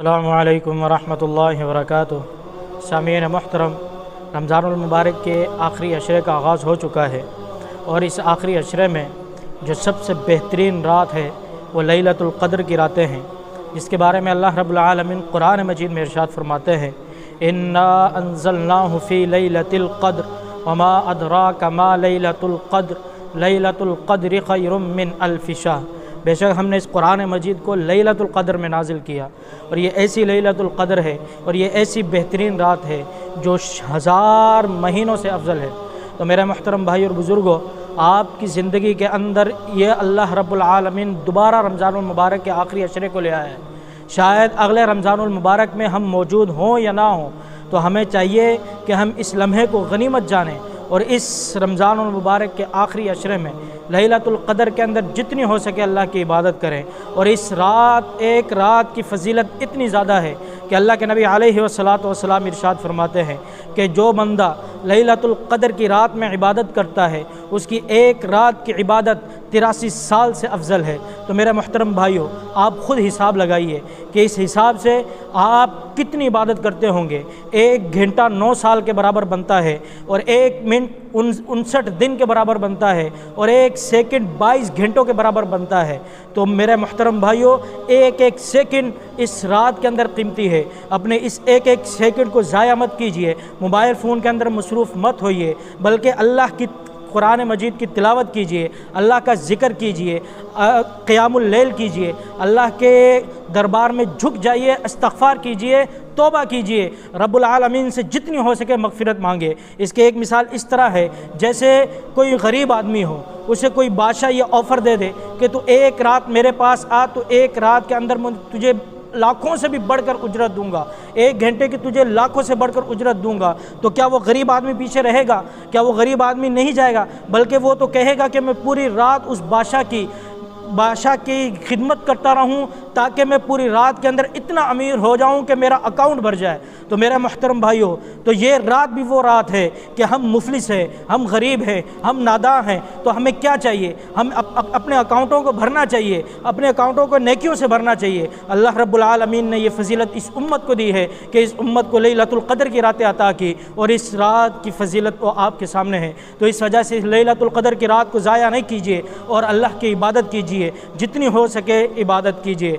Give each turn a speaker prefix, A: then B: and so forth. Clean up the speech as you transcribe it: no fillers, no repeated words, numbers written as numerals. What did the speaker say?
A: अस्सलामुअलैकुम वरहमतुल्लाहि वबरकातुह। सामीन मोहतरम, रमज़ानुल मुबारक के आखिरी अशरे का आगाज़ हो चुका है और इस आखिरी अशरे में जो सबसे बेहतरीन रात है वो लैलतुल क़द्र की रातें हैं, जिसके बारे में अल्लाह रब्बुल आलमीन कुरान मजीद में इरशाद फरमाते हैं, इन्ना अंज़लनाहु फ़ी लैलतिल क़द्र वमा अदराका मा लैलतुल क़द्र लैलतुल क़द्रि खैरुम मिन अल्फ़ि शहर। बेशक हमने इस कुरान मजीद को लैलतुल क़द्र में नाजिल किया और ये ऐसी लैलतुल क़द्र है और ये ऐसी बेहतरीन रात है जो 1000 महीनों से अफजल है। तो मेरे मुहतरम भाई और बुज़ुर्गों, आपकी ज़िंदगी के अंदर ये अल्लाह रब्बुल आलमीन दोबारा रमज़ानुल मुबारक के आखिरी अशरे को ले आया है। शायद अगले रमज़ानुल मुबारक में हम मौजूद हों या ना हों, तो हमें चाहिए कि हम इस लम्हे को गनीमत जानें और इस रमज़ानुल मुबारक के आखिरी अशरे में लैलतुल क़द्र के अंदर जितनी हो सके अल्लाह की इबादत करें। और इस रात, एक रात की फजीलत इतनी ज़्यादा है कि अल्लाह के नबी अलैहिस्सलातु वस्सलाम इरशाद फरमाते हैं कि जो बंदा लैलतुल क़द्र की रात में इबादत करता है उसकी एक रात की इबादत 83 साल से अफजल है। तो मेरे मुहतरम भाइयों, आप ख़ुद हिसाब लगाइए कि इस हिसाब से आप कितनी इबादत करते होंगे। 1 घंटा 9 साल के बराबर बनता है और 1 मिनट 59 दिन के बराबर बनता है और 1 सेकंड 22 घंटों के बराबर बनता है। तो मेरे मुहतरम भाइयों, एक एक सेकंड इस रात के अंदर कीमती है। अपने इस एक एक सेकंड को ज़ाया मत कीजिए, मोबाइल फ़ोन के अंदर मसरूफ़ मत होइए, बल्कि अल्लाह की कुरान मजीद की तिलावत कीजिए, अल्लाह का ज़िक्र कीजिए, क़ियामुल लैल कीजिए, अल्लाह के दरबार में झुक जाइए, इस्तिग़फ़ार कीजिए, तौबा कीजिए, रब्बुल आलमीन से जितनी हो सके मग़फ़िरत मांगे। इसकी एक मिसाल इस तरह है, जैसे कोई गरीब आदमी हो, उसे कोई बादशाह ये ऑफ़र दे दे कि तू एक रात मेरे पास आ, तो एक रात के अंदर मैं तुझे लाखों से भी बढ़कर उजरत दूंगा, 1 घंटे की तुझे लाखों से बढ़कर उजरत दूंगा। तो क्या वो गरीब आदमी पीछे रहेगा? क्या वो गरीब आदमी नहीं जाएगा? बल्कि वो तो कहेगा कि मैं पूरी रात उस बादशाह की खिदमत करता रहूं ताकि मैं पूरी रात के अंदर इतना अमीर हो जाऊं कि मेरा अकाउंट भर जाए। तो मेरे मुहतरम भाइयों, तो ये रात भी वो रात है कि हम मुफलिस हैं, हम गरीब हैं, हम नादां हैं। तो हमें क्या चाहिए? हम अपने अकाउंटों को भरना चाहिए, अपने अकाउंटों को नेकियों से भरना चाहिए। अल्लाह रब्बुल आलमीन ने ये फजीलत इस उम्मत को दी है कि इस उम्मत को लैलतुल क़द्र की रातें अता की और इस रात की फजीलत वो आपके सामने है। तो इस वजह से लैलतुल क़द्र की रात को ज़ाया नहीं कीजिए और अल्लाह की इबादत कीजिए, जितनी हो सके इबादत कीजिए।